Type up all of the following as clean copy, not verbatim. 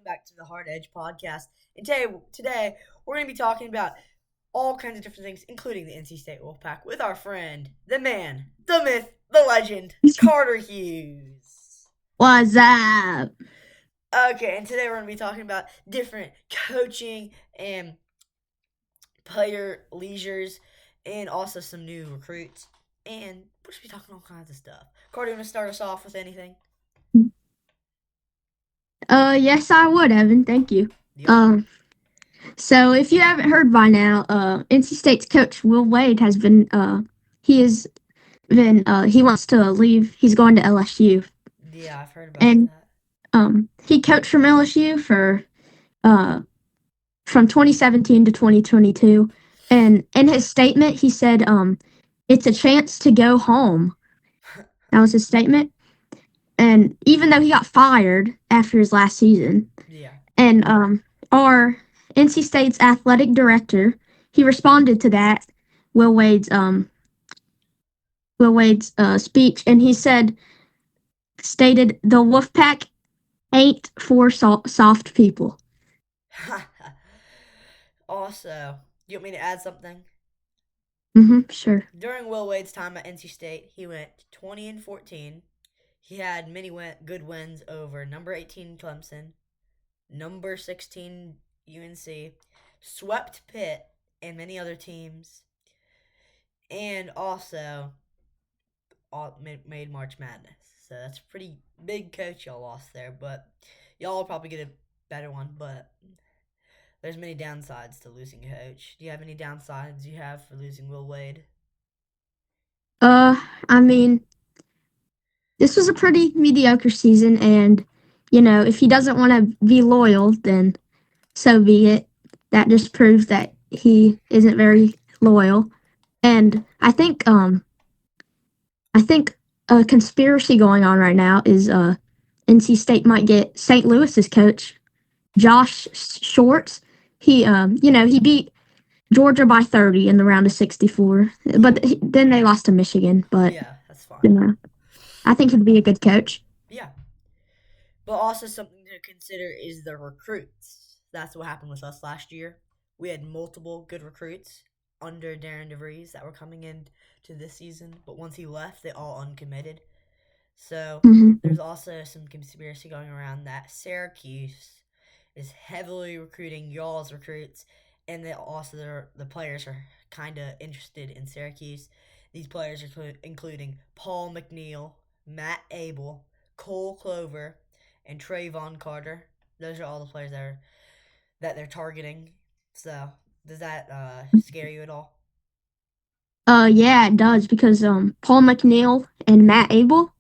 back to the Hard Edge podcast. And today we're going to be talking about all kinds of different things, including the NC State Wolfpack, with our friend, the man, the myth, the legend, Carter Hughes. What's up? Okay, and today we're going to be talking about different coaching and player leisures, and also some new recruits. And we're just be talking all kinds of stuff. Carter, you want to start us off with anything? Yes, I would, Evan. Thank you. Yep. Um, so if you haven't heard by now, NC State's coach Will Wade he has he wants to leave. He's going to LSU, Yeah, I've heard about and that. he coached from LSU for uh from 2017 to 2022. And in his statement, he said, "It's a chance to go home." That was his statement. And even though he got fired after his last season, Yeah. and our NC State's athletic director, he responded to that Will Wade's um Will Wade's speech, and he stated the Wolfpack ain't for soft people. Also, you want me to add something? Sure. During Will Wade's time at NC State, he went 20-14. He had many good wins over number 18 Clemson, number 16 UNC, swept Pitt and many other teams, and also made March Madness. So that's a pretty big coach y'all lost there, but y'all will probably get a better one. But there's many downsides to losing a coach. Do you have any downsides you have for losing Will Wade? I mean, this was a pretty mediocre season, and if he doesn't want to be loyal, then so be it. That just proves that he isn't very loyal. And I think a conspiracy going on right now is NC State might get St. Louis's coach, Josh Shorts. He beat Georgia by 30 in the round of 64, but then they lost to Michigan. But Yeah, that's fine. you know, I think he'd be a good coach. Yeah. But also something to consider is the recruits. That's what happened with us last year. We had multiple good recruits under Darren DeVries that were coming in to this season, but once he left, they all uncommitted. So Hmm. there's also some conspiracy going around that Syracuse is heavily recruiting y'all's recruits, and they also the players are kind of interested in Syracuse. These players are including Paul McNeil, Matt Abel, Cole Clover, and Trayvon Carter. Those are all the players that they're targeting. So does that scare you at all? Yeah, it does because Paul McNeil and Matt Abel,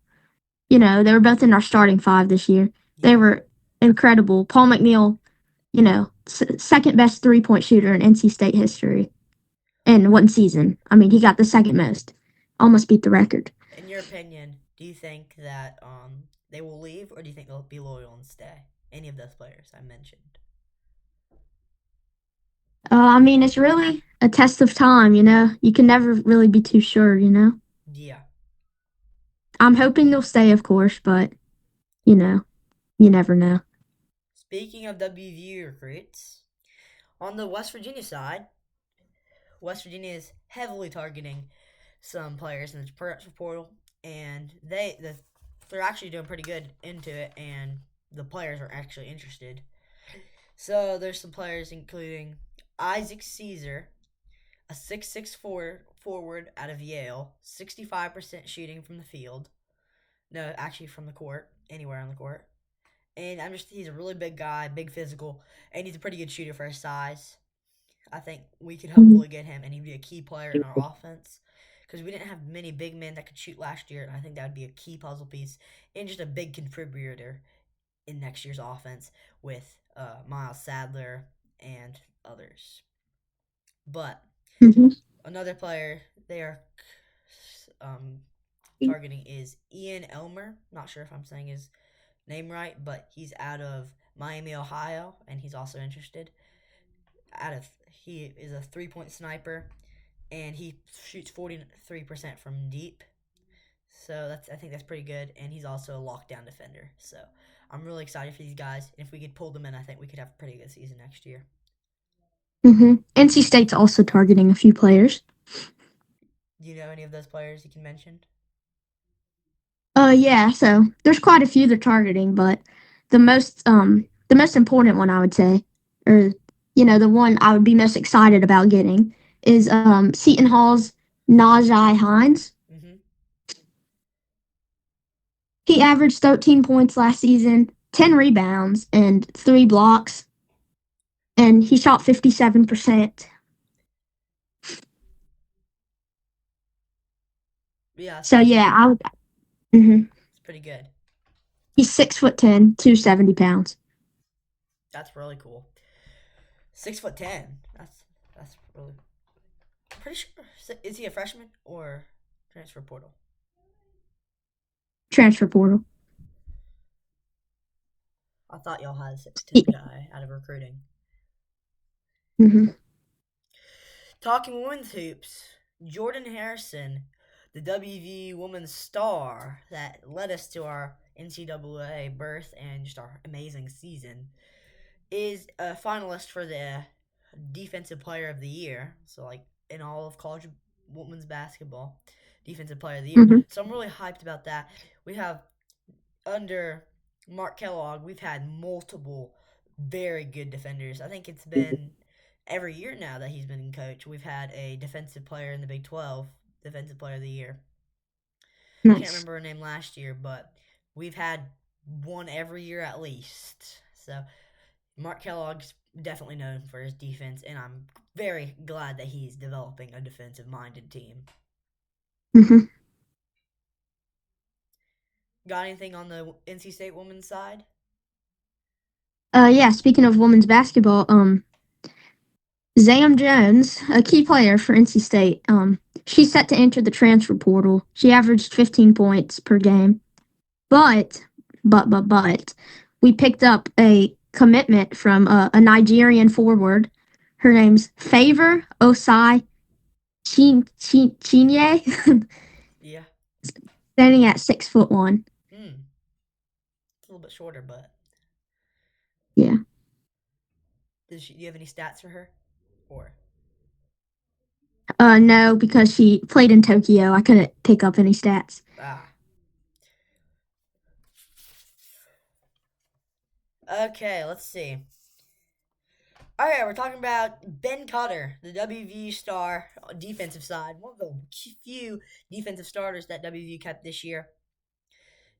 they were both in our starting five this year. They Yeah. were incredible. Paul McNeil, second best 3-point shooter in NC State history in one season. I mean, he got the second most, almost beat the record. In your opinion, do you think that they will leave, or do you think they'll be loyal and stay? Any of those players I mentioned. I mean, it's really a test of time. You can never really be too sure. Yeah. I'm hoping they'll stay, of course, but you know, you never know. Speaking of WVU recruits, on the West Virginia side, West Virginia is heavily targeting some players in the transfer portal, and they're actually doing pretty good into it, and the players are actually interested. So there's some players including Isaac Caesar, a 6'6" forward out of Yale, 65% shooting from the field. No, actually from the court, anywhere on the court. And he's a really big guy, big physical, and he's a pretty good shooter for his size. I think we could hopefully get him, and he'd be a key player in our offense because we didn't have many big men that could shoot last year, and I think that would be a key puzzle piece and just a big contributor in next year's offense with Miles Sadler and others. But Hmm. another player they are um, targeting is Ian Elmer. Not sure if I'm saying his name right, but he's out of Miami, Ohio, and he's also interested. He is a 3-point sniper, and he shoots 43% from deep. So I think that's pretty good, and he's also a lockdown defender. So I'm really excited for these guys. And if we could pull them in, I think we could have a pretty good season next year. NC State's also targeting a few players. Do you know any of those players you can mention? Yeah, so there's quite a few they're targeting, but the most important one I would say, or the one I would be most excited about getting is Seton Hall's Najee Hines. Mm-hmm. He averaged 13 points last season, 10 rebounds, and 3 blocks, and he shot 57%. Yeah, So yeah, I would. hmm it's pretty good. He's 6'10", 270 pounds. That's really cool. 6'10". That's really pretty sure. Is he a freshman or transfer portal? Transfer portal. I thought y'all had a 6'10" Yeah. guy out of recruiting. hmm Talking women's hoops, Jordan Harrison, the WVU women's star that led us to our NCAA berth and just our amazing season, is a finalist for the Defensive Player of the Year. So, like, in all of college women's basketball, Defensive Player of the Year. hmm So, I'm really hyped about that. We have, under Mark Kellogg, we've had multiple very good defenders. I think it's been every year now that he's been in coach. We've had a defensive player in the Big 12, Defensive Player of the Year. Can't Nice. remember her name last year, but we've had one every year at least. So Mark Kellogg's definitely known for his defense, and I'm very glad that he's developing a defensive minded team. hmm Got anything on the NC State women's side? Yeah. Speaking of women's basketball, Zam Jones, a key player for NC State, she's set to enter the transfer portal. She averaged 15 points per game, but, but, we picked up a commitment from a Nigerian forward. Her name's Favor Osai Chinye, Yeah. standing at 6'1". Hmm. It's a little bit shorter, but Yeah. do you have any stats for her? Or No, because she played in Tokyo. I couldn't pick up any stats. ah. Okay, let's see. All right, we're talking about Ben Cutter, the WVU star defensive side, one of the few defensive starters that WVU kept this year.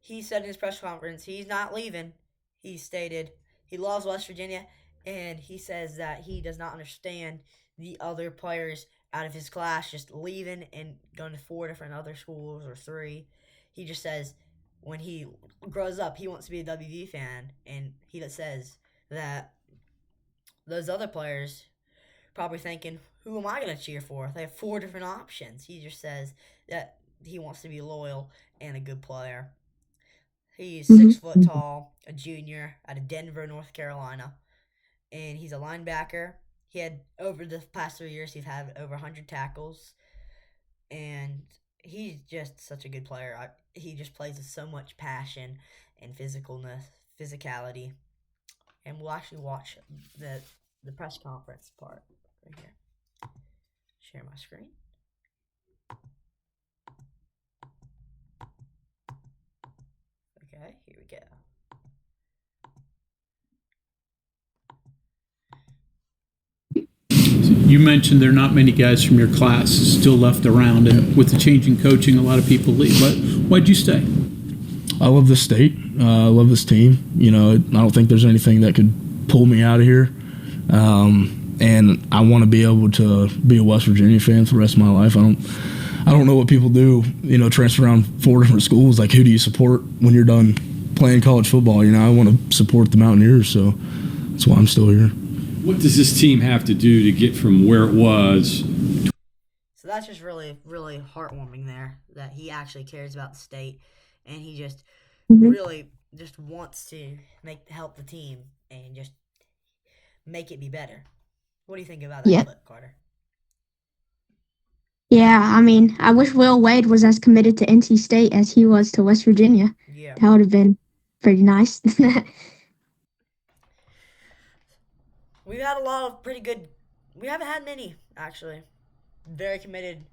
He said in his press conference he's not leaving. He stated he loves West Virginia, and he says that he does not understand the other players out of his class just leaving and going to four different other schools or three. He just says when he grows up, he wants to be a WVU fan, and he says that those other players probably thinking, who am I going to cheer for? They have four different options. He just says that he wants to be loyal and a good player. He's hmm 6 foot tall, a junior out of Denver, North Carolina, and he's a linebacker. He had over the past 3 years, he's had over 100 tackles, and he's just such a good player. He just plays with so much passion and physicality. And we'll actually watch the press conference part right here. Share my screen. Okay, here we go. You mentioned there are not many guys from your class still left around, and with the changing coaching, a lot of people leave. Why'd you stay? I love this state. I love this team. I don't think there's anything that could pull me out of here. And I want to be able to be a West Virginia fan for the rest of my life. I don't know what people do. Transfer around four different schools. Like, who do you support when you're done playing college football? I want to support the Mountaineers, so that's why I'm still here. What does this team have to do to get from where it was? So that's just really, really heartwarming there that he actually cares about the state, and he just hmm really just wants to help the team and just make it be better. What do you think about that Yeah. clip, Carter? Yeah, I mean, I wish Will Wade was as committed to NC State as he was to West Virginia. Yeah. That would have been. pretty nice. We've had a lot of pretty good. We haven't had many actually. Very committed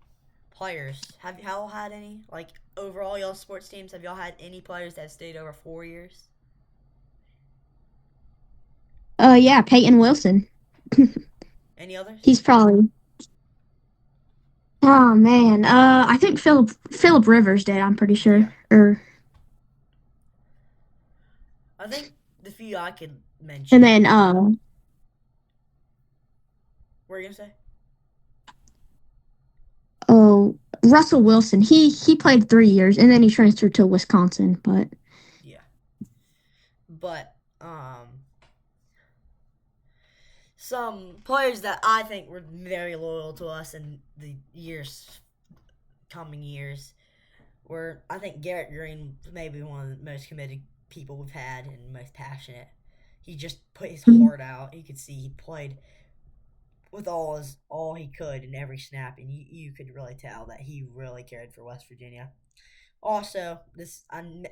players. Have y'all had any? Like overall, y'all sports teams, have y'all had any players that have stayed over 4 years? Yeah, Peyton Wilson. Any others? He's probably. Oh man. I think Philip Rivers did. I'm pretty Yeah. sure. Or I think the few I could and mention. then What are you gonna say? oh Russell Wilson. He played 3 years and then he transferred to Wisconsin. But Yeah. But some players that I think were very loyal to us in the coming years, were I think Garrett Green was maybe one of the most committed people we've had and most passionate. He just put his heart out. You could see he played with all he could in every snap, and you could really tell that he really cared for West Virginia. Also,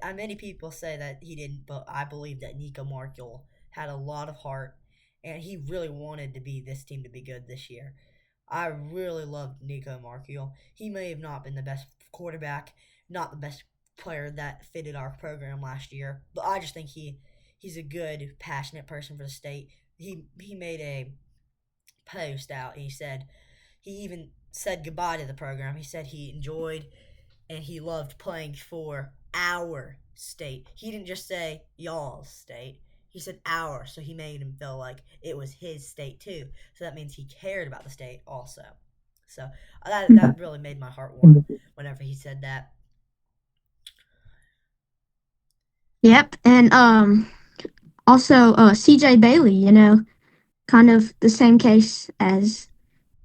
many people say that he didn't, but I believe that Nico Markule had a lot of heart, and he really wanted to be this team to be good this year. I really loved Nico Markule. He may have not been the best quarterback, not the best player that fitted our program last year, but I just think he's a good, passionate person for the state. He made a post out. He even said goodbye to the program. He said he enjoyed and he loved playing for our state. He didn't just say y'all's state. He said our, so he made him feel like it was his state too. So that means he cared about the state also. So that really made my heart warm whenever he said that. yep, and also CJ Bailey. Kind of the same case as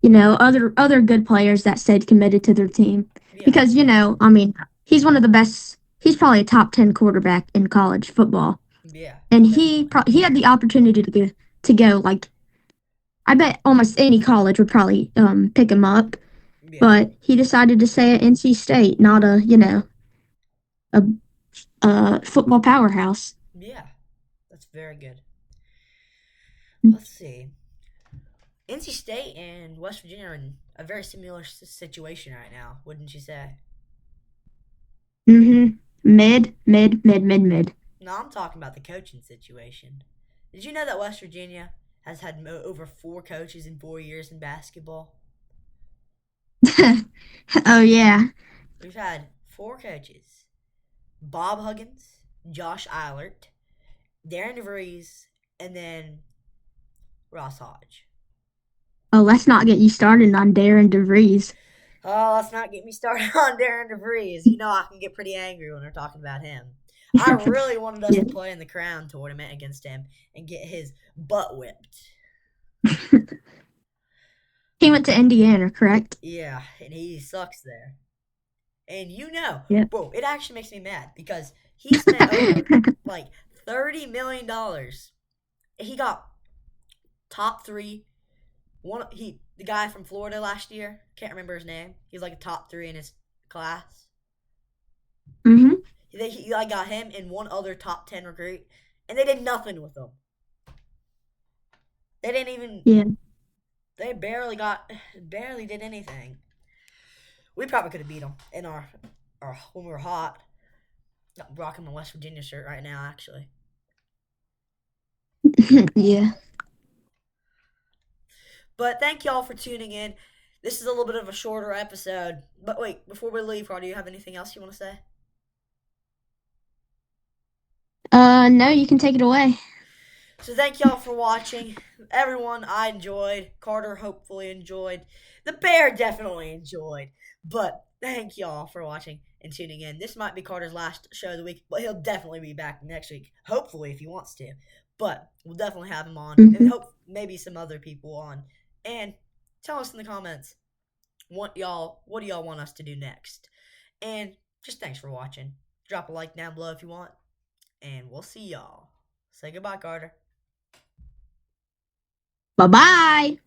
other good players that stayed committed to their team Yeah, because I mean he's one of the best. He's probably a top 10 quarterback in college football, yeah, and definitely. he had the opportunity to go like I bet almost any college would probably pick him up, Yeah, but he decided to stay at NC State, not a, a football powerhouse. yeah, that's very good. Let's see. NC State and West Virginia are in a very similar situation right now, wouldn't you say? Mm-hmm. Mid. No, I'm talking about the coaching situation. Did you know that West Virginia has had over 4 coaches in 4 years in basketball? Oh yeah. We've had 4 coaches: Bob Huggins, Josh Eilert, Darren DeVries, and then Ross Hodge. Oh, let's not get you started on Darren DeVries. Oh, let's not get me started on Darren DeVries. You know I can get pretty angry when we're talking about him. I really wanted us Yeah. to play in the Crown tournament against him and get his butt whipped. He went to Indiana, correct? Yeah, and he sucks there. And Yep. bro, it actually makes me mad because he spent over like $30 million. He got top three. The guy from Florida last year, can't remember his name. He's like a top 3 in his class. hmm I got him and one other top 10 recruit, and they did nothing with him. They didn't even. Yeah. They barely did anything. We probably could have beat them in our when we were hot. I'm rocking my West Virginia shirt right now, actually. Yeah. But thank y'all for tuning in. This is a little bit of a shorter episode. But wait, before we leave, Carl, do you have anything else you want to say? No, you can take it away. So thank y'all for watching. Everyone, I enjoyed. Carter hopefully enjoyed. The bear definitely enjoyed. But thank y'all for watching and tuning in. This might be Carter's last show of the week, but he'll definitely be back next week. Hopefully, if he wants to. But we'll definitely have him on, and hmm hope maybe some other people on. And tell us in the comments what do y'all want us to do next. And just thanks for watching. Drop a like down below if you want, and we'll see y'all. Say goodbye, Carter. Bye bye.